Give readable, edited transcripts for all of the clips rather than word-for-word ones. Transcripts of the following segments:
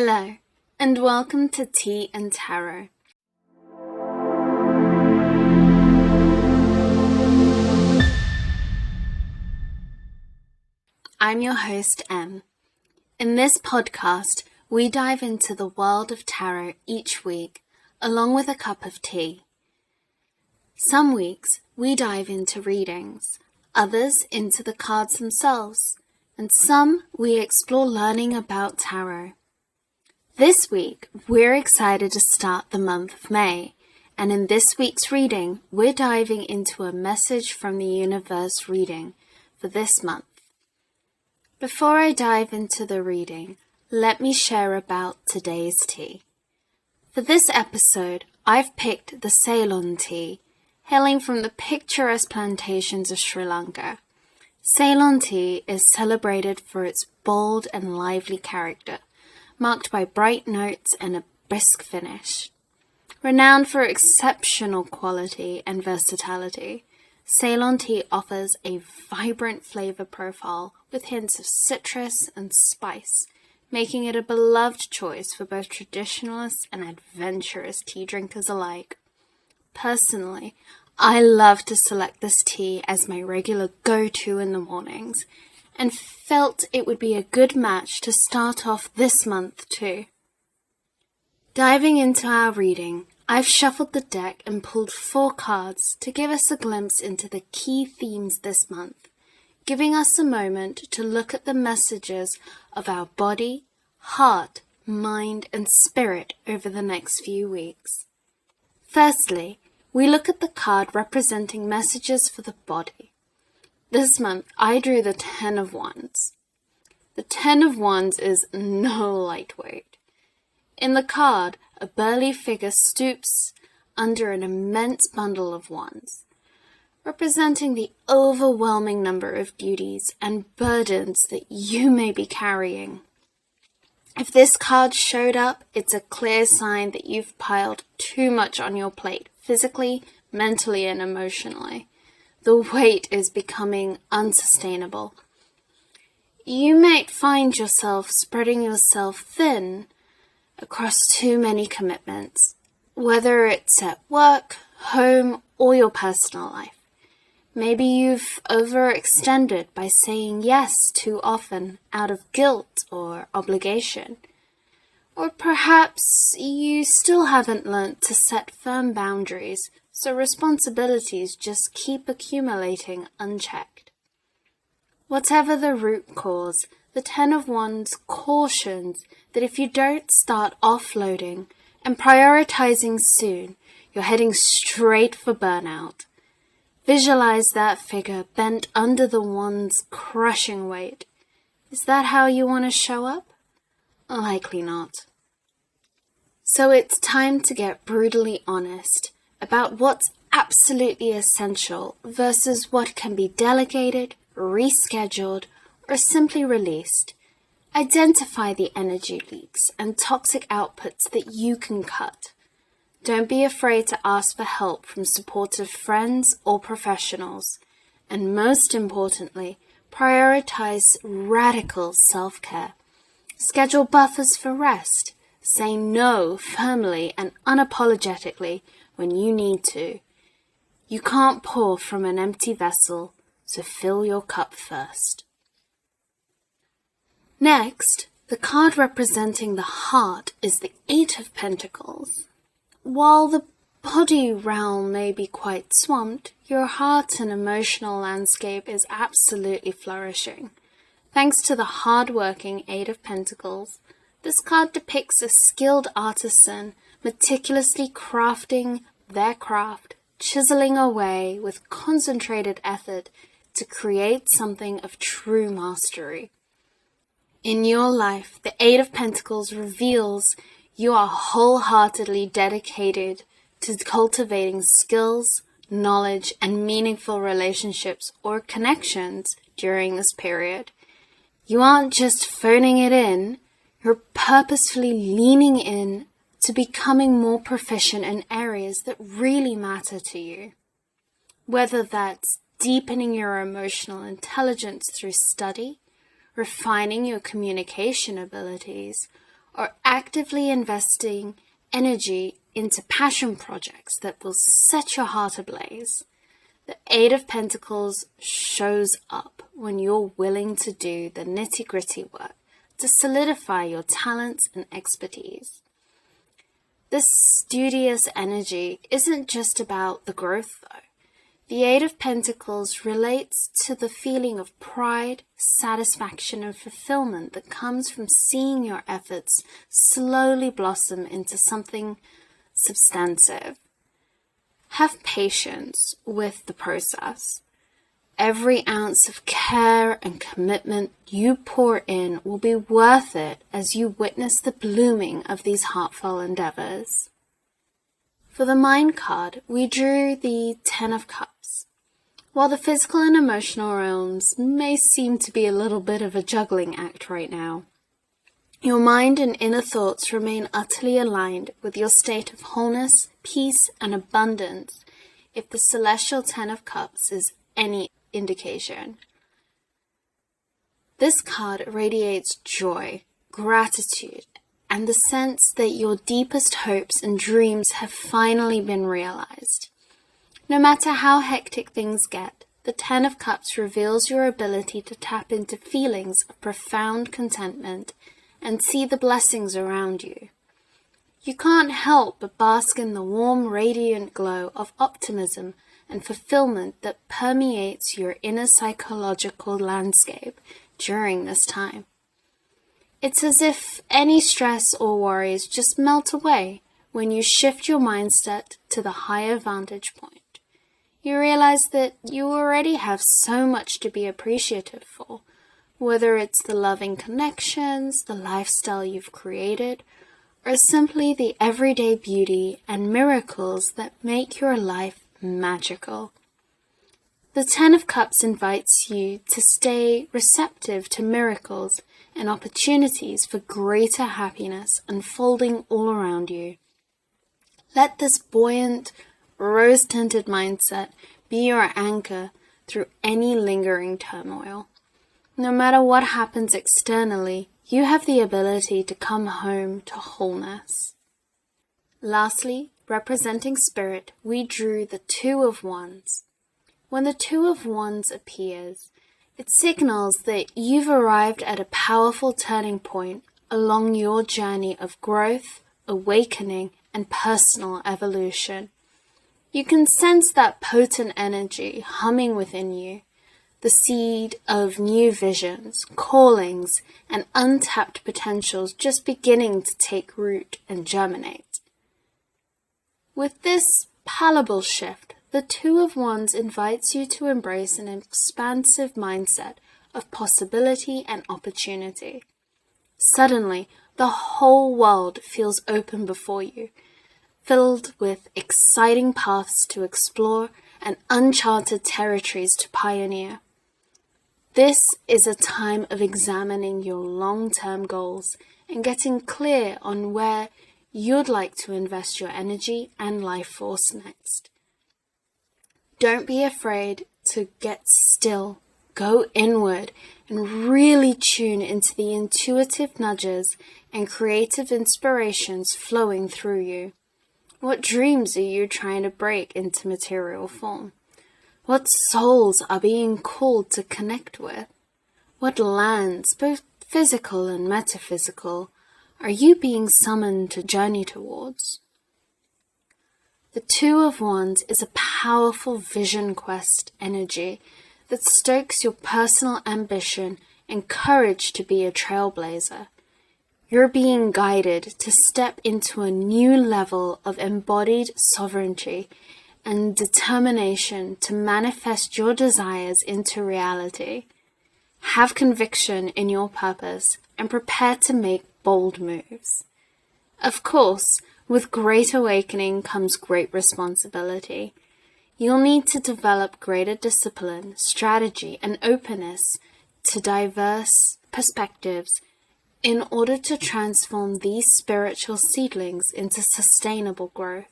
Hello, and welcome to Tea and Tarot. I'm your host, Em. In this podcast, we dive into the world of tarot each week, along with a cup of tea. Some weeks, we dive into readings, others into the cards themselves, and some we explore learning about tarot. This week, we're excited to start the month of May, and in this week's reading, we're diving into a message from the universe reading for this month. Before I dive into the reading, let me share about today's tea. For this episode, I've picked the Ceylon tea, hailing from the picturesque plantations of Sri Lanka. Ceylon tea is celebrated for its bold and lively character, marked by bright notes and a brisk finish. Renowned for exceptional quality and versatility, Ceylon tea offers a vibrant flavor profile with hints of citrus and spice, making it a beloved choice for both traditionalists and adventurous tea drinkers alike. Personally, I love to select this tea as my regular go-to in the mornings, and felt it would be a good match to start off this month too. Diving into our reading, I've shuffled the deck and pulled 4 cards to give us a glimpse into the key themes this month, giving us a moment to look at the messages of our body, heart, mind, and spirit over the next few weeks. Firstly, we look at the card representing messages for the body. This month, I drew the 10 of Wands. The 10 of Wands is no lightweight. In the card, a burly figure stoops under an immense bundle of wands, representing the overwhelming number of duties and burdens that you may be carrying. If this card showed up, it's a clear sign that you've piled too much on your plate, physically, mentally, and emotionally. The weight is becoming unsustainable. You might find yourself spreading yourself thin across too many commitments, whether it's at work, home, or your personal life. Maybe you've overextended by saying yes too often out of guilt or obligation. Or perhaps you still haven't learnt to set firm boundaries, so responsibilities just keep accumulating unchecked. Whatever the root cause, the 10 of Wands cautions that if you don't start offloading and prioritizing soon, you're heading straight for burnout. Visualize that figure bent under the wand's crushing weight. Is that how you want to show up? Likely not. So it's time to get brutally honest about what's absolutely essential versus what can be delegated, rescheduled, or simply released. Identify the energy leaks and toxic outputs that you can cut. Don't be afraid to ask for help from supportive friends or professionals. And most importantly, prioritize radical self-care. Schedule buffers for rest. Say no firmly and unapologetically when you need to. You can't pour from an empty vessel, so fill your cup first. Next, the card representing the heart is the 8 of Pentacles. While the body realm may be quite swamped, your heart and emotional landscape is absolutely flourishing. Thanks to the hard-working 8 of Pentacles, this card depicts a skilled artisan meticulously crafting their craft, chiseling away with concentrated effort to create something of true mastery. In your life, the 8 of Pentacles reveals you are wholeheartedly dedicated to cultivating skills, knowledge, and meaningful relationships or connections during this period. You aren't just phoning it in, you're purposefully leaning in to becoming more proficient in areas that really matter to you. Whether that's deepening your emotional intelligence through study, refining your communication abilities, or actively investing energy into passion projects that will set your heart ablaze. The Eight of Pentacles shows up when you're willing to do the nitty-gritty work to solidify your talents and expertise. This studious energy isn't just about the growth, though. The Eight of Pentacles relates to the feeling of pride, satisfaction, and fulfillment that comes from seeing your efforts slowly blossom into something substantive. Have patience with the process. Every ounce of care and commitment you pour in will be worth it as you witness the blooming of these heartfelt endeavors. For the Mind card, we drew the Ten of Cups. While the physical and emotional realms may seem to be a little bit of a juggling act right now, your mind and inner thoughts remain utterly aligned with your state of wholeness, peace, and abundance if the celestial Ten of Cups is any indication. This card radiates joy, gratitude, and the sense that your deepest hopes and dreams have finally been realized. No matter how hectic things get, the Ten of Cups reveals your ability to tap into feelings of profound contentment and see the blessings around you. You can't help but bask in the warm, radiant glow of optimism and fulfillment that permeates your inner psychological landscape during this time. It's as if any stress or worries just melt away when you shift your mindset to the higher vantage point. You realize that you already have so much to be appreciative for, whether it's the loving connections, the lifestyle you've created, or simply the everyday beauty and miracles that make your life magical. The Ten of Cups invites you to stay receptive to miracles and opportunities for greater happiness unfolding all around you. Let this buoyant, rose-tinted mindset be your anchor through any lingering turmoil. No matter what happens externally, you have the ability to come home to wholeness. Lastly, representing spirit, we drew the Two of Wands. When the Two of Wands appears, it signals that you've arrived at a powerful turning point along your journey of growth, awakening, and personal evolution. You can sense that potent energy humming within you, the seed of new visions, callings, and untapped potentials just beginning to take root and germinate. With this palpable shift, the Two of Wands invites you to embrace an expansive mindset of possibility and opportunity. Suddenly, the whole world feels open before you, filled with exciting paths to explore and uncharted territories to pioneer. This is a time of examining your long-term goals and getting clear on where you'd like to invest your energy and life force next. Don't be afraid to get still, go inward, and really tune into the intuitive nudges and creative inspirations flowing through you. What dreams are you trying to break into material form? What souls are being called to connect with? What lands, both physical and metaphysical, are you being summoned to journey towards? The Two of Wands is a powerful vision quest energy that stokes your personal ambition and courage to be a trailblazer. You're being guided to step into a new level of embodied sovereignty and determination to manifest your desires into reality. Have conviction in your purpose and prepare to make bold moves. Of course, with great awakening comes great responsibility. You'll need to develop greater discipline, strategy, and openness to diverse perspectives in order to transform these spiritual seedlings into sustainable growth.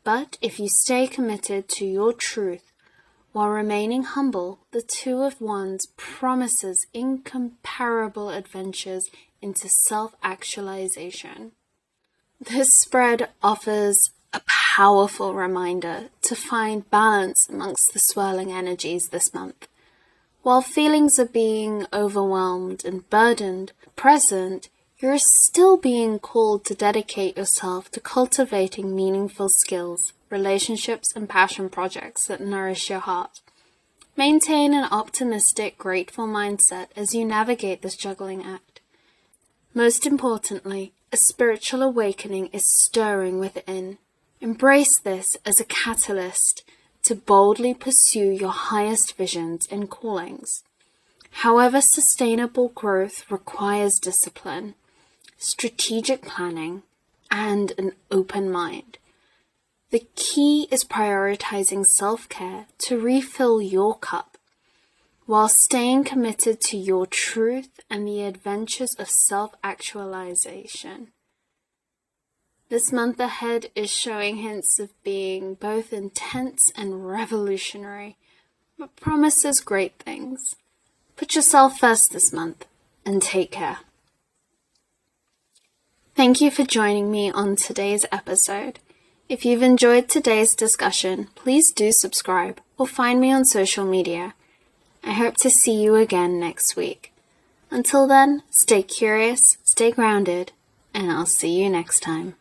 But if you stay committed to your truth while remaining humble, the Two of Wands promises incomparable adventures into self-actualization. This spread offers a powerful reminder to find balance amongst the swirling energies this month. While feelings of being overwhelmed and burdened are present, you're still being called to dedicate yourself to cultivating meaningful skills, relationships, and passion projects that nourish your heart. Maintain an optimistic, grateful mindset as you navigate this juggling act. Most importantly, a spiritual awakening is stirring within. Embrace this as a catalyst to boldly pursue your highest visions and callings. However, sustainable growth requires discipline, strategic planning, and an open mind. The key is prioritizing self-care to refill your cup, while staying committed to your truth and the adventures of self-actualization. This month ahead is showing hints of being both intense and revolutionary, but promises great things. Put yourself first this month, and take care. Thank you for joining me on today's episode. If you've enjoyed today's discussion, please do subscribe or find me on social media. I hope to see you again next week. Until then, stay curious, stay grounded, and I'll see you next time.